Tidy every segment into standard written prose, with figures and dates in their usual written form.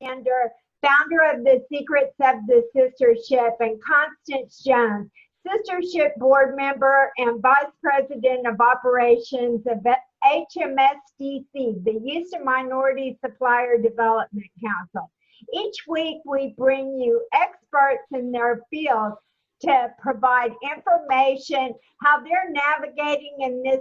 Alexander, founder of the Secrets of the Sistership, and Constance Jones, Sistership board member and vice president of operations of HMSDC, the Houston Minority Supplier Development Council. Each week we bring you experts in their field to provide information, how they're navigating in this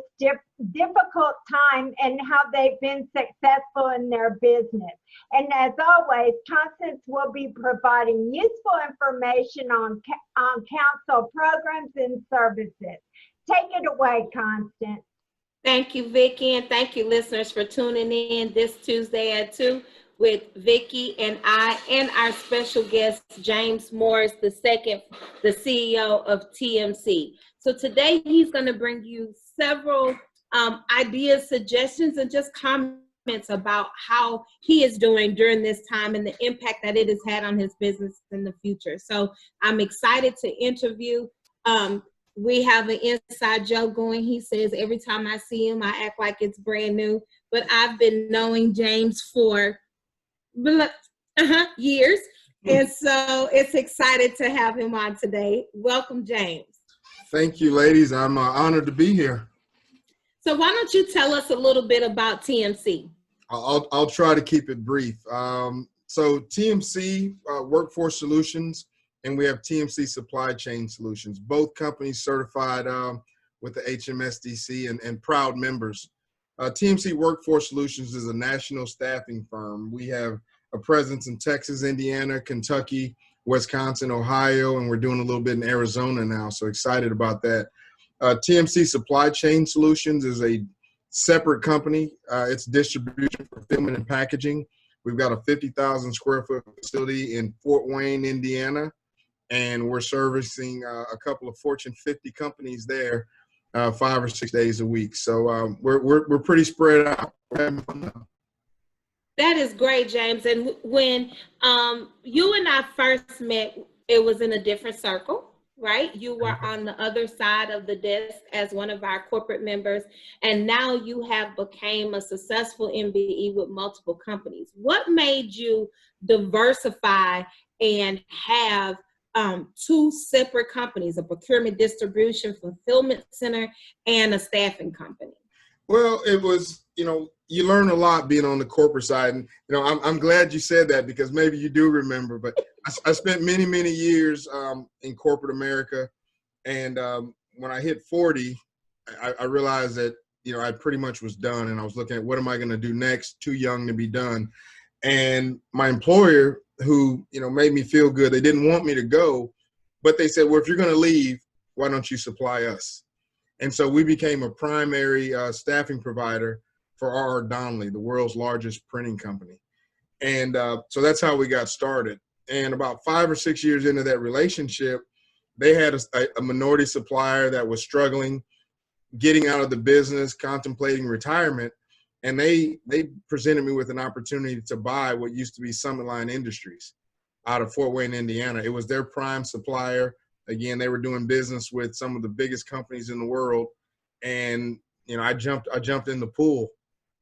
difficult time and how they've been successful in their business. And as always, Constance will be providing useful information on council programs and services. Take it away, Constance. Thank you, Vicki, and thank you, listeners, for tuning in this Tuesday at 2 with Vicki and I and our special guest, James Morris II, the CEO of TMC. So today he's going to bring you several ideas, suggestions, and just comments about how he is doing during this time and the impact that it has had on his business in the future. So I'm excited to interview. We have an inside joke going. He says every time I see him, I act like it's brand new. But I've been knowing James for years. And so it's excited to have him on today. Welcome, James. Thank you, ladies. I'm honored to be here. So why don't you tell us a little bit about TMC? I'll try to keep it brief. So TMC, Workforce Solutions, and we have TMC Supply Chain Solutions, both companies certified with the HMSDC and proud members. TMC Workforce Solutions is a national staffing firm. We have a presence in Texas, Indiana, Kentucky, Wisconsin, Ohio, and we're doing a little bit in Arizona now, so excited about that. TMC Supply Chain Solutions is a separate company. It's distribution, fulfillment, and packaging. We've got a 50,000 square foot facility in Fort Wayne, Indiana, and we're servicing a couple of Fortune 50 companies there 5 or 6 days a week. So we're pretty spread out. That is great, James. And when you and I first met, it was in a different circle, right? You were on the other side of the desk as one of our corporate members, and now you have become a successful MBE with multiple companies. What made you diversify and have two separate companies, a procurement distribution fulfillment center and a staffing company? Well, it was, you learn a lot being on the corporate side. And, I'm glad you said that because maybe you do remember, but I spent many, many years in corporate America. And when I hit 40, I realized that, I pretty much was done. And I was looking at what am I going to do next? Too young to be done. And my employer, who, made me feel good, they didn't want me to go, but they said, well, if you're going to leave, why don't you supply us? And so we became a primary staffing provider for R.R. Donnelley, the world's largest printing company. And so that's how we got started. And about 5 or 6 years into that relationship, they had a minority supplier that was struggling, getting out of the business, contemplating retirement. And they presented me with an opportunity to buy what used to be Summit Line Industries out of Fort Wayne, Indiana. It was their prime supplier. Again, they were doing business with some of the biggest companies in the world. And, I jumped in the pool.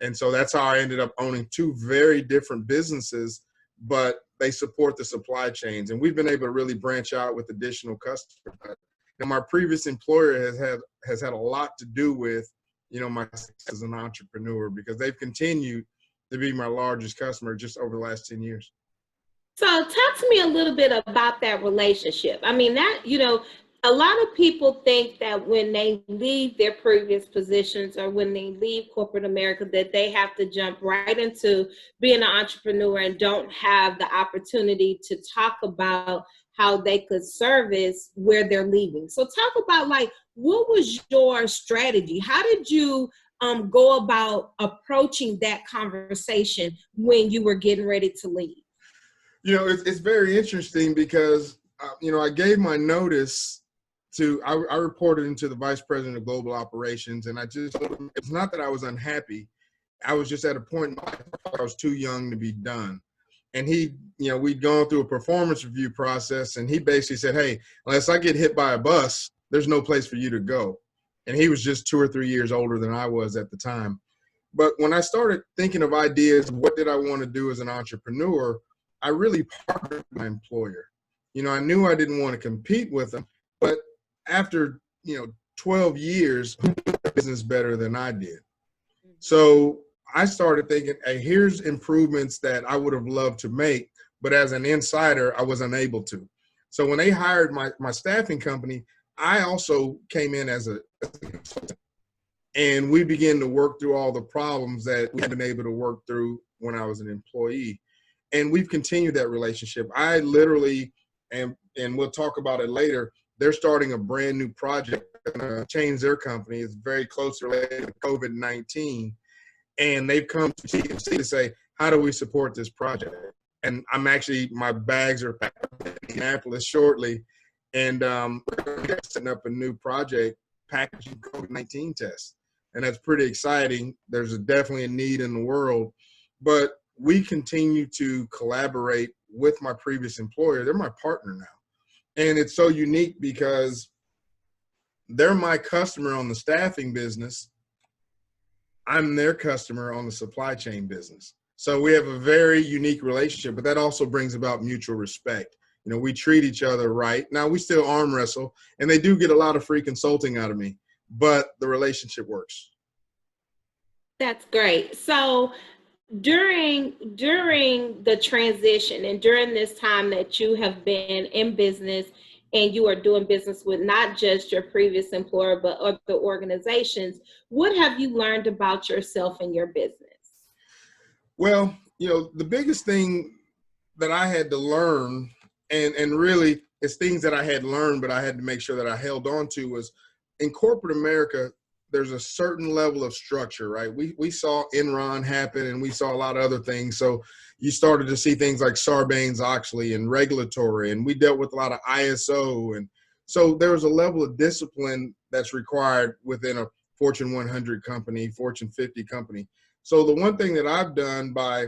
And so that's how I ended up owning two very different businesses, but they support the supply chains. And we've been able to really branch out with additional customers. And my previous employer has had a lot to do with, my success as an entrepreneur, because they've continued to be my largest customer just over the last 10 years. So talk to me a little bit about that relationship. I mean, a lot of people think that when they leave their previous positions or when they leave corporate America, that they have to jump right into being an entrepreneur and don't have the opportunity to talk about how they could service where they're leaving. So talk about what was your strategy? How did you go about approaching that conversation when you were getting ready to leave? It's very interesting because, I gave my notice I reported into the vice president of global operations, and it's not that I was unhappy. I was just at a point in my life where I was too young to be done. And we'd gone through a performance review process, and he basically said, hey, unless I get hit by a bus, there's no place for you to go. And he was just 2 or 3 years older than I was at the time. But when I started thinking of ideas, what did I want to do as an entrepreneur, I really partnered with my employer. I knew I didn't want to compete with them, but after, 12 years, who knew the business better than I did? So I started thinking, hey, here's improvements that I would have loved to make, but as an insider, I was unable to. So when they hired my staffing company, I also came in as a consultant. And we began to work through all the problems that we had been able to work through when I was an employee. And we've continued that relationship. I literally, and we'll talk about it later, they're starting a brand new project to change their company. It's very closely related to COVID-19. And they've come to TMC to say, how do we support this project? And my bags are packed in Indianapolis shortly. And we're setting up a new project packaging COVID-19 tests. And that's pretty exciting. There's definitely a need in the world. But we continue to collaborate with my previous employer. They're my partner now. And it's so unique because they're my customer on the staffing business. I'm their customer on the supply chain business. So we have a very unique relationship, but that also brings about mutual respect. We treat each other right. Now, we still arm wrestle, and they do get a lot of free consulting out of me, but the relationship works. That's great. So during the transition and during this time that you have been in business and you are doing business with not just your previous employer, but other organizations, what have you learned about yourself and your business? Well, the biggest thing that I had to learn, and really it's things that I had learned, but I had to make sure that I held on to, was in corporate America, there's a certain level of structure, right? We saw Enron happen, and we saw a lot of other things. So you started to see things like Sarbanes-Oxley and regulatory, and we dealt with a lot of ISO. And so there was a level of discipline that's required within a Fortune 100 company, Fortune 50 company. So the one thing that I've done by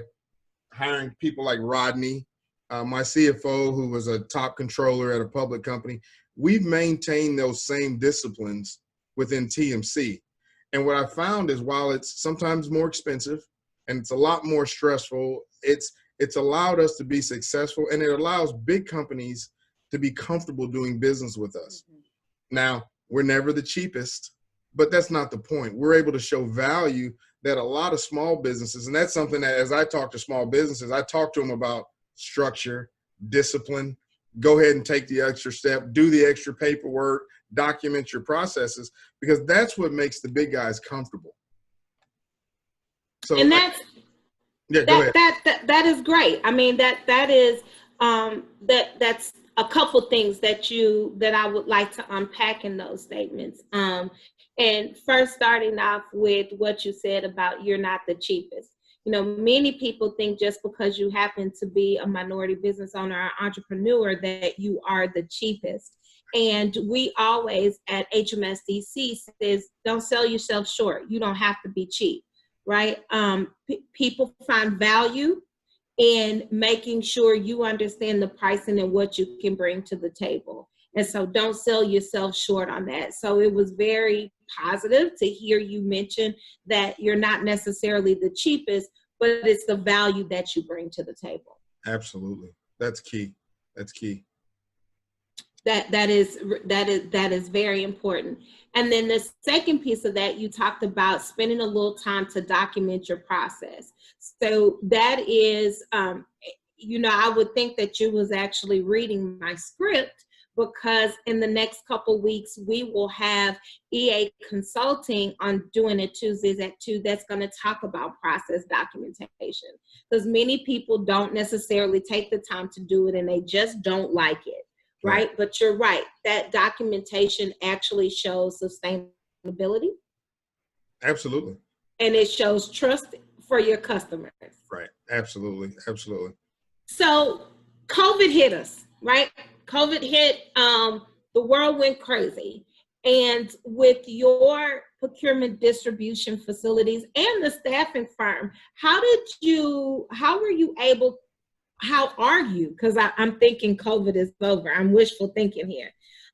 hiring people like Rodney, my CFO, who was a top controller at a public company, we've maintained those same disciplines within TMC. And what I found is, while it's sometimes more expensive and it's a lot more stressful, it's allowed us to be successful, and it allows big companies to be comfortable doing business with us. Now, we're never the cheapest, but that's not the point. We're able to show value that a lot of small businesses, and that's something that as I talk to small businesses, I talk to them about structure, discipline, go ahead and take the extra step, do the extra paperwork, document your processes, because that's what makes the big guys comfortable. So, and that's go ahead. That is great. I mean, that's a couple things that I would like to unpack in those statements. And first, starting off with what you said about you're not the cheapest. Many people think just because you happen to be a minority business owner or entrepreneur that you are the cheapest. And we always at HMSDC says, don't sell yourself short. You don't have to be cheap, right? People find value in making sure you understand the pricing and what you can bring to the table. And so don't sell yourself short on that. So it was very positive to hear you mention that you're not necessarily the cheapest, but it's the value that you bring to the table. Absolutely. That's key. That's key. That is very important. And then the second piece of that, you talked about spending a little time to document your process. So that is, I would think that you was actually reading my script, because in the next couple weeks, we will have EA Consulting on doing it Tuesdays at 2. That's going to talk about process documentation, because many people don't necessarily take the time to do it and they just don't like it. Right? But you're right. That documentation actually shows sustainability. Absolutely. And it shows trust for your customers. Right. Absolutely. Absolutely. So COVID hit us, right? COVID hit, the world went crazy. And with your procurement distribution facilities and the staffing firm, how are you able, how are you? Because I'm thinking COVID is over. I'm wishful thinking here.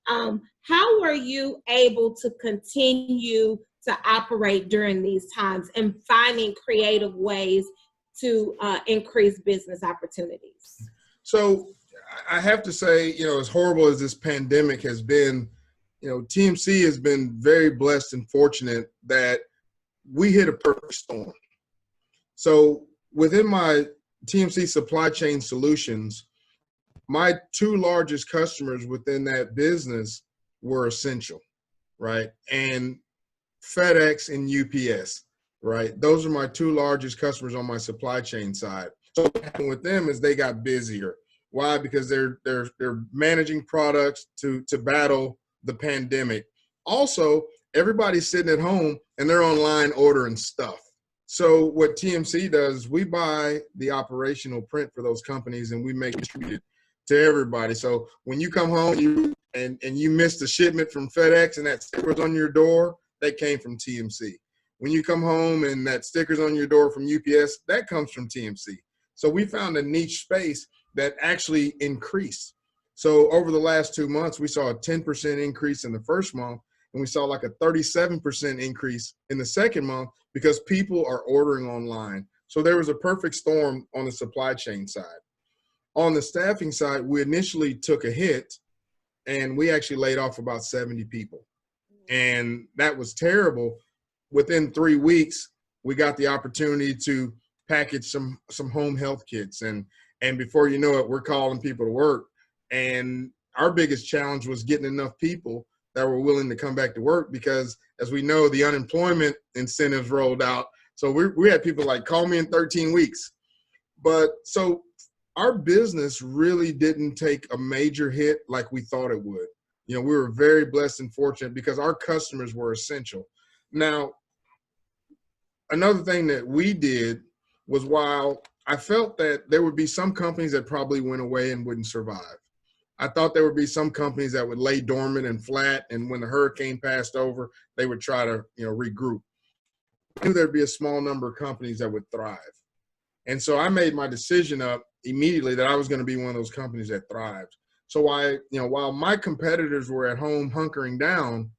How are you able to continue to operate during these times and finding creative ways to increase business opportunities? So I have to say, as horrible as this pandemic has been, TMC has been very blessed and fortunate that we hit a perfect storm. So within my TMC supply chain solutions, my two largest customers within that business were essential, right? And FedEx and UPS, right? Those are my two largest customers on my supply chain side. So what happened with them is they got busier. Why? Because they're managing products to battle the pandemic. Also, everybody's sitting at home and they're online ordering stuff. So what TMC does, we buy the operational print for those companies and we make it distributed to everybody. So when you come home and you missed a shipment from FedEx and that sticker was on your door, that came from TMC. When you come home and that sticker's on your door from UPS, that comes from TMC. So we found a niche space that actually increased. So over the last 2 months, we saw a 10% increase in the first month, and we saw like a 37% increase in the second month because people are ordering online. So there was a perfect storm on the supply chain side. On the staffing side, we initially took a hit and we actually laid off about 70 people. And that was terrible. Within 3 weeks, we got the opportunity to package some home health kits. And before you know it, we're calling people to work. And our biggest challenge was getting enough people that were willing to come back to work because, as we know, the unemployment incentives rolled out. So we had people like, call me in 13 weeks. But so our business really didn't take a major hit like we thought it would. We were very blessed and fortunate because our customers were essential. Now, another thing that we did was, while I felt that there would be some companies that probably went away and wouldn't survive, I thought there would be some companies that would lay dormant and flat, and when the hurricane passed over, they would try to, regroup. I knew there'd be a small number of companies that would thrive. And so I made my decision up immediately that I was going to be one of those companies that thrived. So while my competitors were at home hunkering down,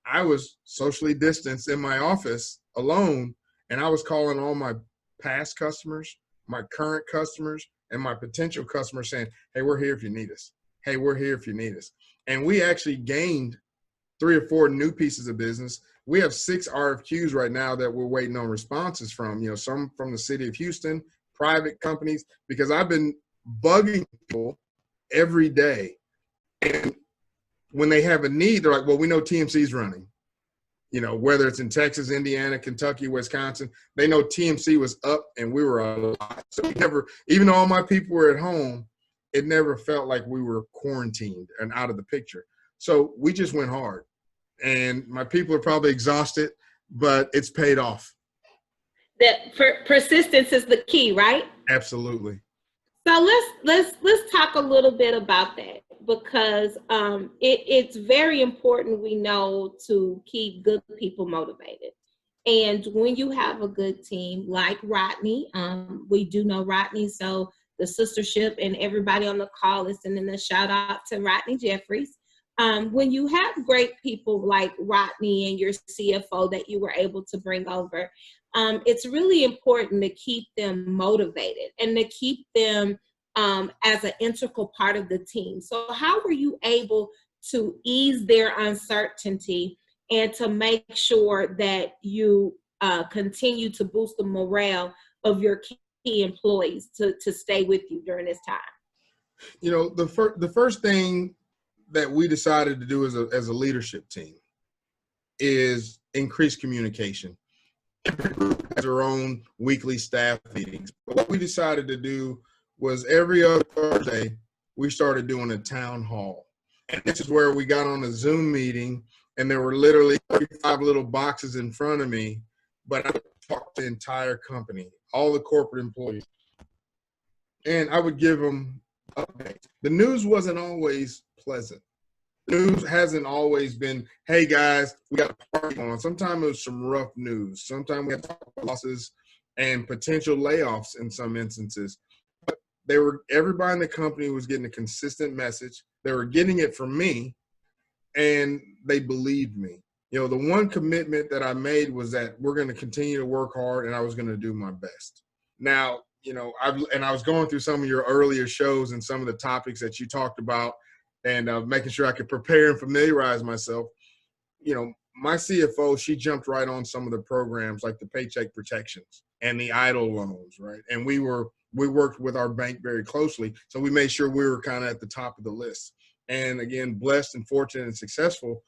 I was socially distanced in my office alone, and I was calling all my past customers, my current customers, and my potential customers saying, hey, we're here if you need us. Hey, we're here if you need us. And we actually gained 3 or 4 new pieces of business. We have 6 RFQs right now that we're waiting on responses from, some from the city of Houston, private companies, because I've been bugging people every day. And when they have a need, they're like, well, we know TMC's running. Whether it's in Texas, Indiana, Kentucky, Wisconsin, they know TMC was up and we were alive. So even though all my people were at home, it never felt like we were quarantined and out of the picture. So we just went hard. And my people are probably exhausted, but it's paid off. That persistence is the key, right? Absolutely. So let's talk a little bit about that, because it's very important, we know, to keep good people motivated. And when you have a good team like Rodney, we do know Rodney, so the sistership and everybody on the call is sending a shout out to Rodney Jeffries. When you have great people like Rodney and your CFO that you were able to bring over, it's really important to keep them motivated and to keep them as an integral part of the team. So how were you able to ease their uncertainty and to make sure that you continue to boost the morale of your key employees to stay with you during this time? The first thing that we decided to do as a leadership team is increase communication. Every group has their own weekly staff meetings. But what we decided to do was every other Thursday, we started doing a town hall. And this is where we got on a Zoom meeting, and there were literally 35 little boxes in front of me, but I would talk to the entire company, all the corporate employees, and I would give them updates. The news wasn't always pleasant. The news hasn't always been, hey guys, we got a party going on. Sometimes it was some rough news. Sometimes we had losses and potential layoffs in some instances. But everybody in the company was getting a consistent message. They were getting it from me, and they believed me. The one commitment that I made was that we're going to continue to work hard, and I was going to do my best. Now, I was going through some of your earlier shows and some of the topics that you talked about, and making sure I could prepare and familiarize myself. My CFO, she jumped right on some of the programs like the paycheck protections and the EIDL loans, right? And we worked with our bank very closely, so we made sure we were kind of at the top of the list. And again, blessed and fortunate and successful,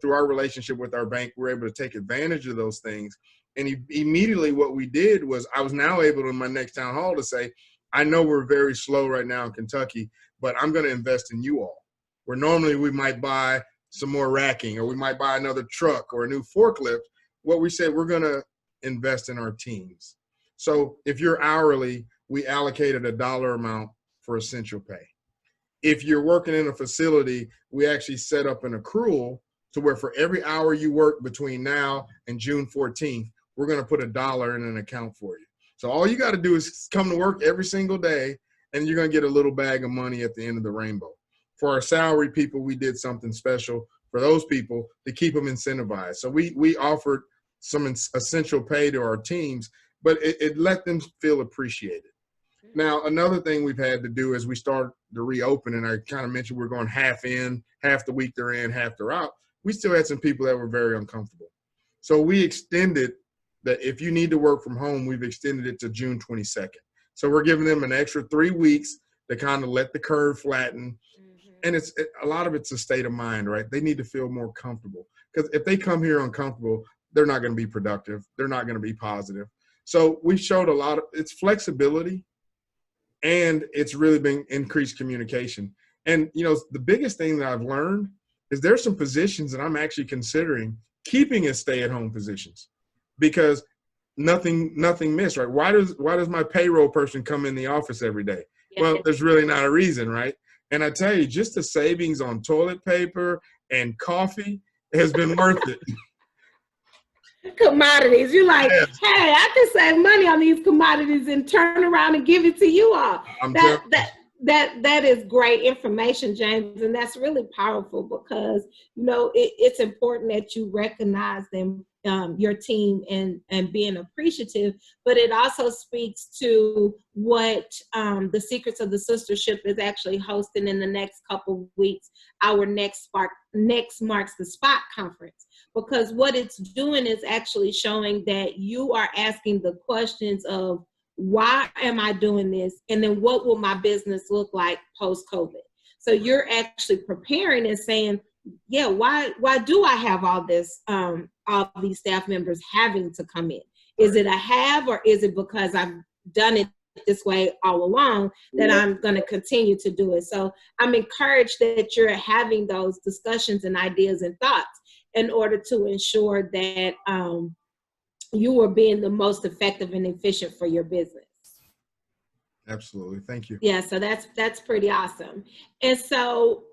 through our relationship with our bank, we're able to take advantage of those things. And immediately what we did was I was now able in my next town hall to say, I know we're very slow right now in Kentucky, but I'm going to invest in you all. Where normally we might buy some more racking, or we might buy another truck or a new forklift. What we said, we're going to invest in our teams. So if you're hourly, we allocated a dollar amount for essential pay. If you're working in a facility, we actually set up an accrual to where for every hour you work between now and June 14th, we're going to put $1 in an account for you. So all you got to do is come to work every single day, and you're going to get a little bag of money at the end of the rainbow. For our salary people, we did something special for those people to keep them incentivized. So we offered some essential pay to our teams, but it let them feel appreciated. Now, another thing we've had to do as we start to reopen, and I kind of mentioned we're going half in, half the week they're in, half they're out. We still had some people that were very uncomfortable. So we extended that if you need to work from home, we've extended it to June 22nd. So we're giving them an extra 3 weeks to kind of let the curve flatten. And a lot of it's a state of mind, right? They need to feel more comfortable, because if they come here uncomfortable, they're not going to be productive. They're not going to be positive. So we showed a lot of it's flexibility, and it's really been increased communication. And, the biggest thing that I've learned is there's some positions that I'm actually considering keeping as stay-at-home positions, because nothing missed, right? Why does my payroll person come in the office every day? Well, there's really not a reason, right? And I tell you, just the savings on toilet paper and coffee has been worth it. Commodities. You're like, Yes. hey, I can save money on these commodities and turn around and give it to you all. That is great information, James, and that's really powerful, because it's important that you recognize them, your team, and being appreciative. But it also speaks to what the Secrets of the Sistership is actually hosting in the next couple of weeks, our next Marks the Spot conference. Because what it's doing is actually showing that you are asking the questions of, why am I doing this? And then what will my business look like post-COVID? So you're actually preparing and saying, yeah, why do I have all this, all these staff members having to come in? Is it a have, or is it because I've done it this way all along that I'm going to continue to do it? So I'm encouraged that you're having those discussions and ideas and thoughts in order to ensure that you are being the most effective and efficient for your business. Absolutely. Thank you. Yeah, so that's pretty awesome. And so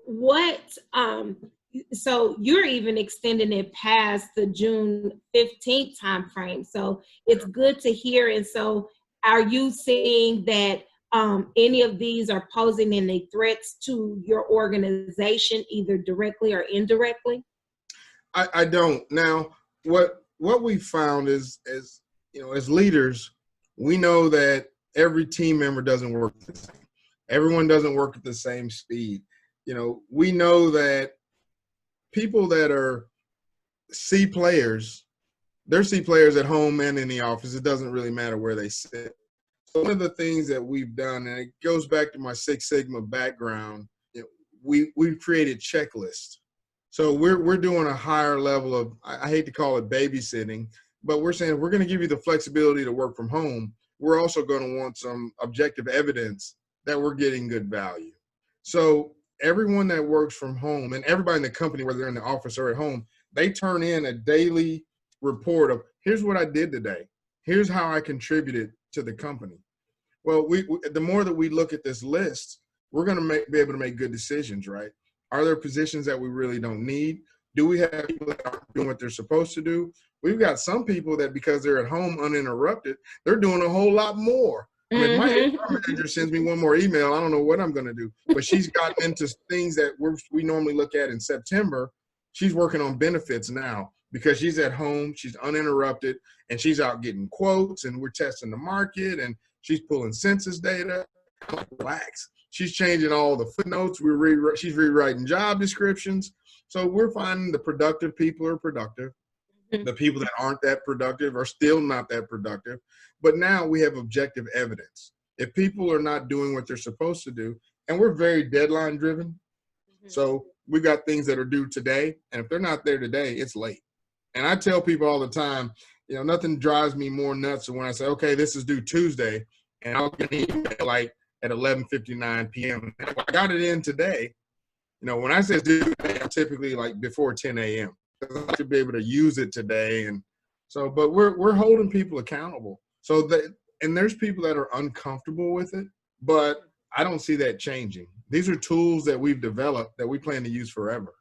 so you're even extending it past the June 15th timeframe. So it's good to hear. And so are you seeing that any of these are posing any threats to your organization, either directly or indirectly? I don't. Now, what we found is, as leaders, we know that every team member doesn't work the same. Everyone doesn't work at the same speed. We know that people that are C players, they're C players at home and in the office. It doesn't really matter where they sit. So one of the things that we've done, and it goes back to my Six Sigma background, we've created checklists. So we're doing a higher level of, I hate to call it babysitting, but we're saying we're going to give you the flexibility to work from home. We're also going to want some objective evidence that we're getting good value. So everyone that works from home, and everybody in the company, whether they're in the office or at home, they turn in a daily report of, here's what I did today. Here's how I contributed to the company. Well, the more that we look at this list, we're going to be able to make good decisions, right? Are there positions that we really don't need? Do we have people that aren't doing what they're supposed to do? We've got some people that, because they're at home uninterrupted, they're doing a whole lot more. I mean, my HR manager sends me one more email. I don't know what I'm going to do. But she's gotten into things that we normally look at in September. She's working on benefits now because she's at home, she's uninterrupted, and she's out getting quotes, and we're testing the market. And She's pulling census data. I'm like, relax. She's changing all the footnotes. She's rewriting job descriptions. So we're finding the productive people are productive. The people that aren't that productive are still not that productive. But now we have objective evidence. If people are not doing what they're supposed to do, and we're very deadline driven, so we got things that are due today, and if they're not there today, it's late. And I tell people all the time, nothing drives me more nuts than when I say, okay, this is due Tuesday, and I'll get an email like at 11:59 p.m. I got it in today. When I say it's due today, I'm typically like before 10 a.m. I like to be able to use it today. And so, but we're holding people accountable. So and there's people that are uncomfortable with it, but I don't see that changing. These are tools that we've developed that we plan to use forever.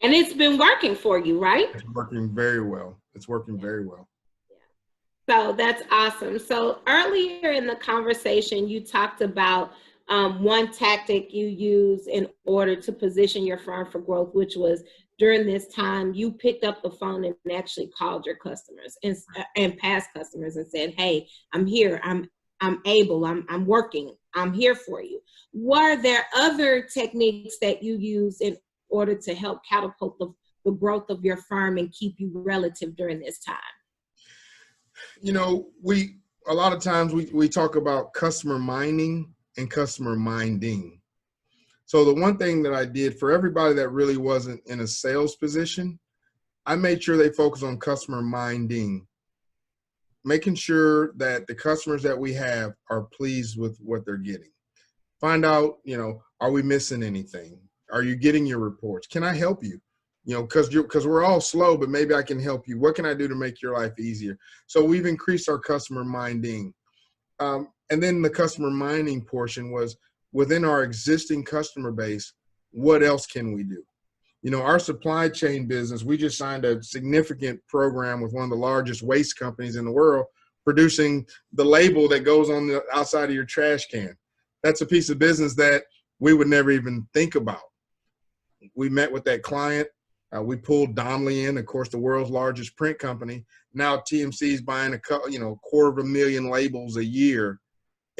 And it's been working for you, right? It's working very well. It's working very well. So that's awesome. So earlier in the conversation, you talked about one tactic you use in order to position your firm for growth, which was during this time, you picked up the phone and actually called your customers and past customers and said, hey, I'm here. I'm able. I'm working. I'm here for you. Were there other techniques that you use in order to help catapult the growth of your firm and keep you relative during this time? A lot of times we talk about customer mining and customer minding. So the one thing that I did for everybody that really wasn't in a sales position, I made sure they focus on customer minding, making sure that the customers that we have are pleased with what they're getting. Find out, are we missing anything? Are you getting your reports? Can I help you? Because we're all slow, but maybe I can help you. What can I do to make your life easier? So we've increased our customer minding. And then the customer mining portion was within our existing customer base, what else can we do? Our supply chain business, we just signed a significant program with one of the largest waste companies in the world, producing the label that goes on the outside of your trash can. That's a piece of business that we would never even think about. We met with that client. We pulled Donnelly in, of course, the world's largest print company. Now TMC is buying a 250,000 labels a year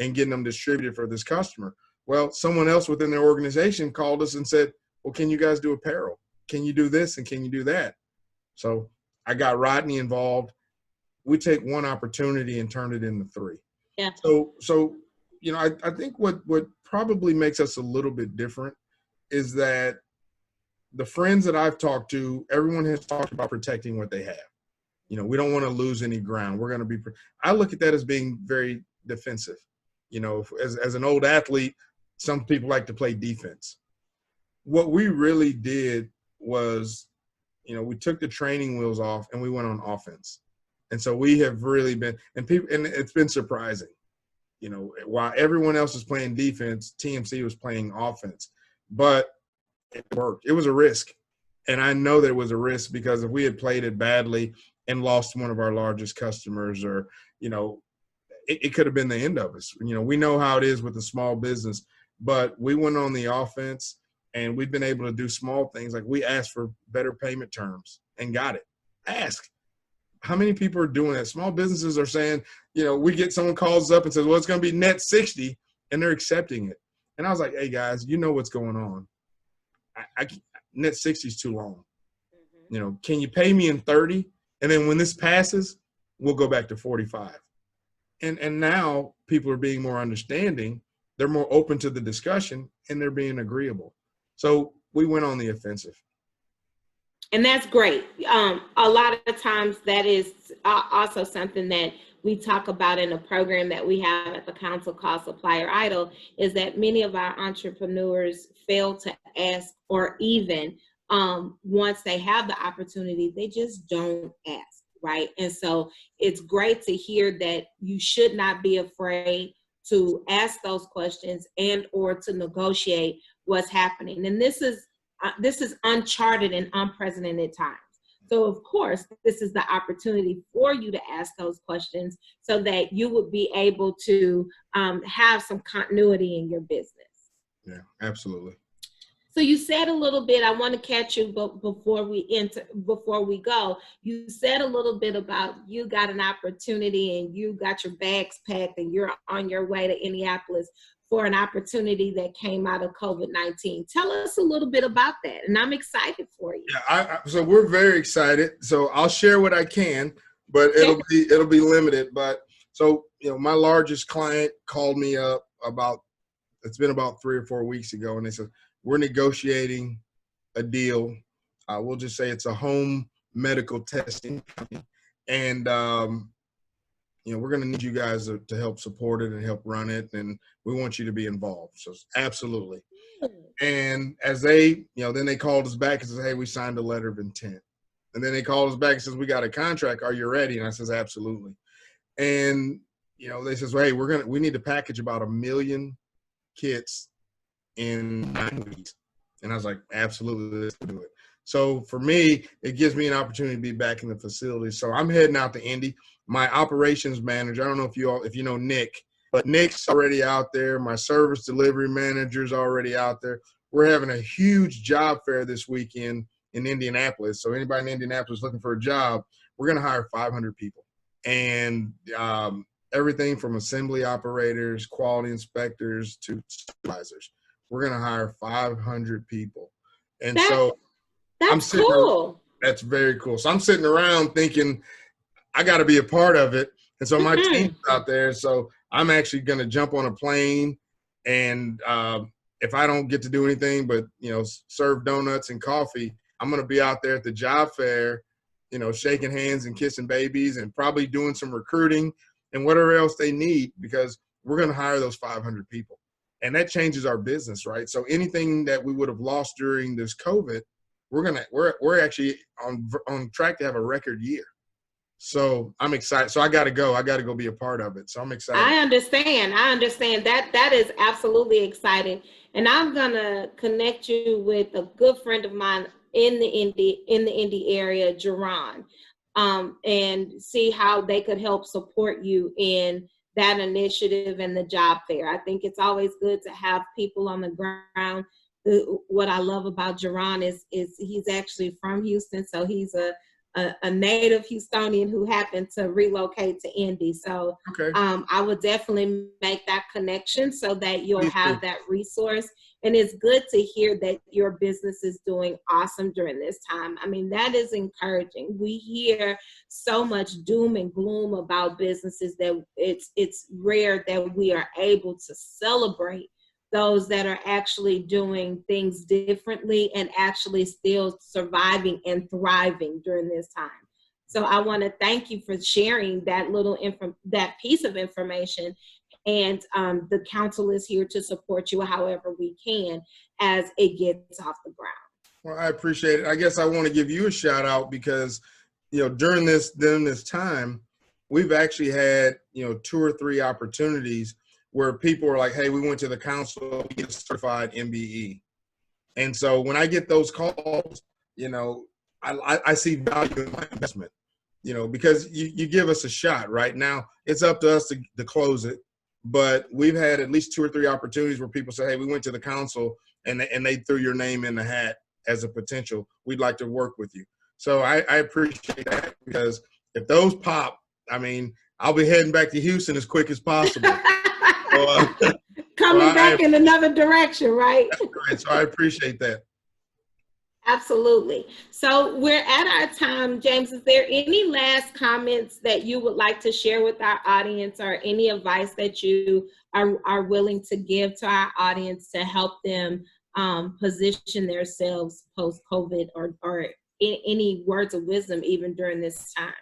and getting them distributed for this customer. Well, someone else within their organization called us and said, well, can you guys do apparel? Can you do this and can you do that? So I got Rodney involved. We take one opportunity and turn it into three. Yeah. So I think what probably makes us a little bit different is that the friends that I've talked to, everyone has talked about protecting what they have. We don't want to lose any ground. We're going to be, I look at that as being very defensive. As an old athlete, some people like to play defense. What we really did was, we took the training wheels off and we went on offense. And so we have really been, and it's been surprising. While everyone else is playing defense, TMC was playing offense. But it worked. It was a risk. And I know that it was a risk because if we had played it badly and lost one of our largest customers or, it could have been the end of us. We know how it is with a small business, but we went on the offense and we've been able to do small things. Like we asked for better payment terms and got it. Ask. How many people are doing that? Small businesses are saying, we get someone calls up and says, well, it's going to be net 60 and they're accepting it. And I was like, hey guys, what's going on. Net 60 is too long. Can you pay me in 30? And then when this passes, we'll go back to 45. And now people are being more understanding. They're more open to the discussion and they're being agreeable. So we went on the offensive. And that's great. A lot of times that is also something that we talk about in a program that we have at the council called Supplier Idol, is that many of our entrepreneurs fail to ask, or even once they have the opportunity, they just don't ask, right? And so it's great to hear that you should not be afraid to ask those questions and or to negotiate what's happening. And this is uncharted and unprecedented times. So of course, this is the opportunity for you to ask those questions so that you would be able to have some continuity in your business. Yeah, absolutely. So you said a little bit, I want to catch you before we go, you said a little bit about you got an opportunity and you got your bags packed and you're on your way to Indianapolis for an opportunity that came out of COVID-19. Tell us a little bit about that, and I'm excited for you. Yeah, so we're very excited. So I'll share what I can, but it'll be limited. But so, my largest client called me up it's been about 3 or 4 weeks ago, and they said, we're negotiating a deal. We'll just say it's a home medical testing company. And, we're going to need you guys to help support it and help run it. And we want you to be involved. So absolutely. And as then they called us back and said, hey, we signed a letter of intent. And then they called us back and says, we got a contract. Are you ready? And I says, absolutely. And, they says, well, hey, we need to package about 1 million kits in 9 weeks. And I was like, absolutely, let's do it. So for me, it gives me an opportunity to be back in the facility. So I'm heading out to Indy. My operations manager, I don't know if you know Nick, but Nick's already out there. My service delivery manager's already out there. We're having a huge job fair this weekend in Indianapolis. So anybody in Indianapolis looking for a job, we're going to hire 500 people. And everything from assembly operators, quality inspectors to supervisors. We're going to hire 500 people. And that's cool. That's very cool. So I'm sitting around thinking, I got to be a part of it. And so my team's out there. So I'm actually going to jump on a plane. And if I don't get to do anything but, serve donuts and coffee, I'm going to be out there at the job fair, shaking hands and kissing babies and probably doing some recruiting and whatever else they need, because we're going to hire those 500 people. And that changes our business, right? So anything that we would have lost during this COVID, we're actually on track to have a record year. So I'm excited. So I got to go be a part of it. So I'm excited. I understand. That is absolutely exciting. And I'm going to connect you with a good friend of mine in the Indy area, Jerron, and see how they could help support you in that initiative and the job fair. I think it's always good to have people on the ground. What I love about Jerron is he's actually from Houston, so he's a native Houstonian who happened to relocate to Indy. So I would definitely make that connection so that you'll have that resource. And it's good to hear that your business is doing awesome during this time. I mean, that is encouraging. We hear so much doom and gloom about businesses that it's rare that we are able to celebrate those that are actually doing things differently and actually still surviving and thriving during this time. So I want to thank you for sharing that that piece of information. And the council is here to support you however we can as it gets off the ground. Well, I appreciate it. I guess I want to give you a shout out because, during this time, we've actually had, 2 or 3 opportunities where people are like, hey, we went to the council, we get a certified MBE. And so when I get those calls, I see value in my investment, because you give us a shot. Right now, it's up to us to close it. But we've had at least 2 or 3 opportunities where people say, hey, we went to the council and they threw your name in the hat as a potential. We'd like to work with you. So I appreciate that, because if those pop, I'll be heading back to Houston as quick as possible. Coming back in another direction, right? Right. So I appreciate that. Absolutely. So we're at our time. James, is there any last comments that you would like to share with our audience, or any advice that you are willing to give to our audience to help them position themselves post-COVID, or any words of wisdom even during this time?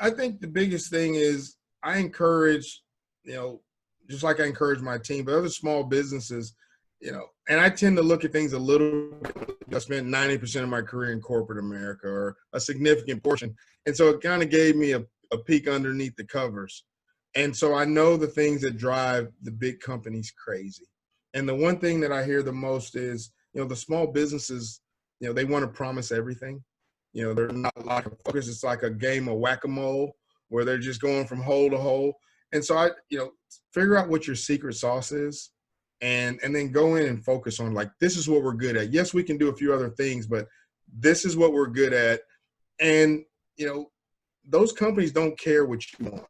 I think the biggest thing is I encourage, just like I encourage my team, but other small businesses, and I tend to look at things a little bit. I spent 90% of my career in corporate America, or a significant portion. And so it kind of gave me a peek underneath the covers. And so I know the things that drive the big companies crazy. And the one thing that I hear the most is, the small businesses, they want to promise everything. They're not a lot of focus. It's like a game of whack-a-mole where they're just going from hole to hole. And so figure out what your secret sauce is. and then go in and focus on, like, this is what we're good at. Yes, we can do a few other things, but this is what we're good at. And, those companies don't care what you want.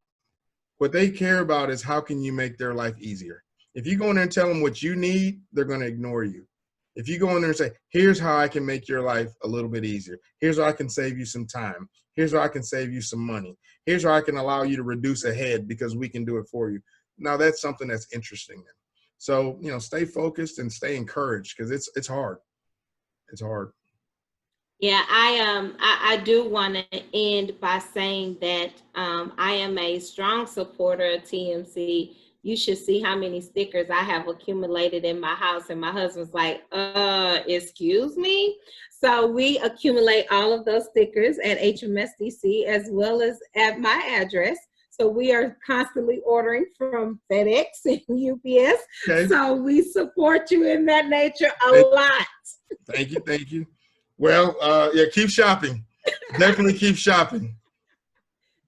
What they care about is how can you make their life easier. If you go in there and tell them what you need, they're going to ignore you. If you go in there and say, here's how I can make your life a little bit easier. Here's how I can save you some time. Here's how I can save you some money. Here's how I can allow you to reduce a head because we can do it for you. Now that's something that's interesting them. So, stay focused and stay encouraged, because it's hard. It's hard. Yeah, I do want to end by saying that I am a strong supporter of TMC. You should see how many stickers I have accumulated in my house, and my husband's like, excuse me? So we accumulate all of those stickers at HMSDC as well as at my address. So we are constantly ordering from FedEx and UPS. Okay. So we support you in that nature a lot. Thank you. Thank you. Well, yeah, keep shopping. Definitely keep shopping.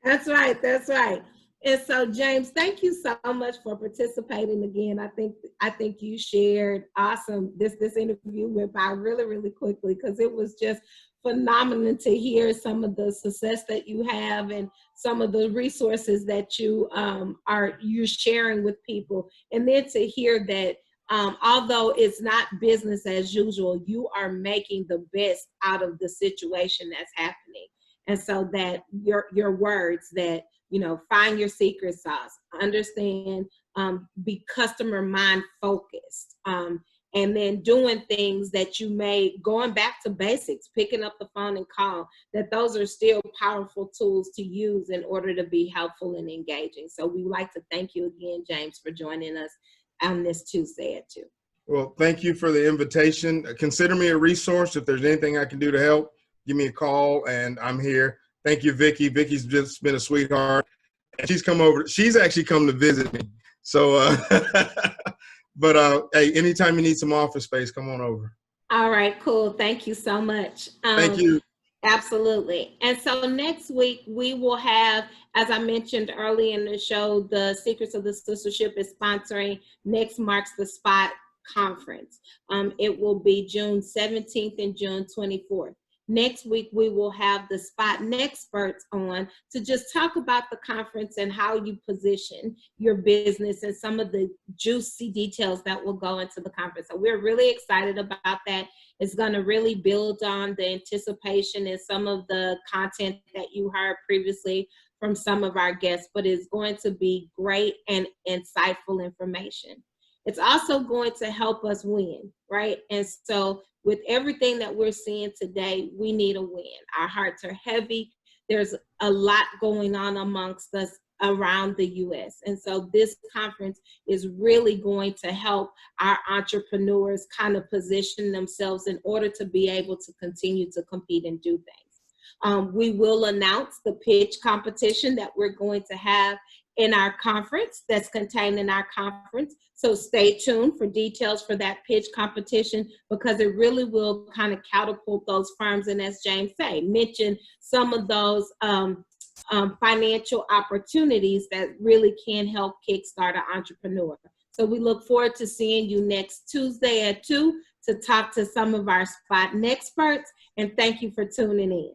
That's right. That's right. And so, James, thank you so much for participating again. I think you shared awesome. This interview went by really, really quickly because it was just phenomenal to hear some of the success that you have and some of the resources that you're sharing with people, and then to hear that. Although it's not business as usual, you are making the best out of the situation that's happening. And so that your words that, find your secret sauce, understand, be customer mind focused, and then doing things that you may, going back to basics, picking up the phone and call, that those are still powerful tools to use in order to be helpful and engaging. So we would like to thank you again, James, for joining us on this Tuesday at 2. Well, thank you for the invitation. Consider me a resource. If there's anything I can do to help, give me a call, and I'm here. Thank you, Vicki. Vicki's just been a sweetheart. And she's actually come to visit me. So, but hey, anytime you need some office space, come on over. All right, cool. Thank you so much. Thank you. Absolutely. And so next week we will have, as I mentioned early in the show, the Secrets of the Sistership is sponsoring Next Marks the Spot conference. It will be June 17th and June 24th. Next week, we will have the spot experts on to just talk about the conference and how you position your business and some of the juicy details that will go into the conference. So we're really excited about that. It's going to really build on the anticipation and some of the content that you heard previously from some of our guests, but it's going to be great and insightful information. It's also going to help us win, right? And so with everything that we're seeing today, we need a win. Our hearts are heavy. There's a lot going on amongst us around the U.S. And so this conference is really going to help our entrepreneurs kind of position themselves in order to be able to continue to compete and do things. We will announce the pitch competition that we're going to have in our conference, that's contained in our conference. So stay tuned for details for that pitch competition, because it really will kind of catapult those firms. And as James said, mention some of those financial opportunities that really can help kickstart an entrepreneur. So we look forward to seeing you next Tuesday at 2 to talk to some of our spot experts. And thank you for tuning in.